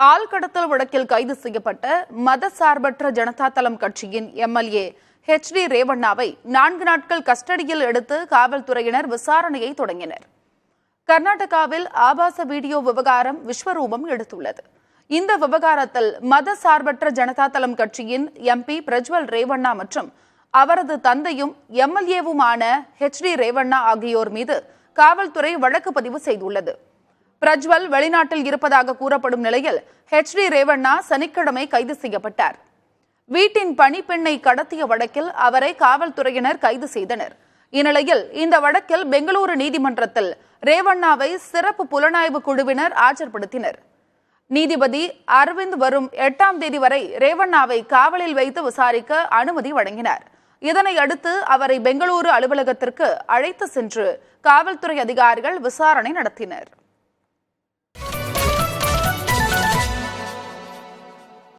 ஆள்கடத்தல் வழக்கில் கைது செய்யப்பட்ட மதசார்பற்ற ஜனதா தளம் கட்சியின் எம்எல்ஏ HD ரேவண்ணாவை 4 நாட்கள் கஸ்டடியில் எடுத்து காவல்துறையினர் விசாரணையை தொடங்கினர். கர்நாடகாவில் ஆபாச வீடியோ விவகாரம் விஸ்வரூபம் எடுத்துள்ளது. இந்த விவகாரத்தில் மதசார்பற்ற ஜனதா தளம் கட்சியின் MP பிரஜ்வல் ரேவண்ணா மற்றும் அவரது தந்தையும் எம்எல்ஏவுமான HD ரேவண்ணா ஆகியோர் மீது காவல்துறை வழக்கு பதிவு செய்துள்ளது. பிரஜ்வல் வெளிநாட்டில் இருப்பதாக கூறப்படும் நிலையில் HD ரேவண்ணா சனிக்கிழமை கைது செய்யப்பட்டார். வீட்டின் பணிப்பெண்ணை கடத்திய வழக்கில் அவரை காவல்துறையினர் கைது செய்தனர். இந்நிலையில் இந்த வழக்கில் பெங்களூரு நீதிமன்றத்தில் ரேவண்ணாவை சிறப்பு புலனாய்வு குழுவினர் ஆஜர்படுத்தினர். நீதிபதி அரவிந்த் வரும் 8ஆம் தேதி வரை ரேவண்ணாவை காவலில் வைத்து விசாரிக்க அனுமதி வழங்கினார். இதனை அடுத்து அவரை பெங்களூரு அலுவலகத்திற்கு அழைத்து சென்று காவல்துறை அதிகாரிகள் விசாரணை நடத்தினர்.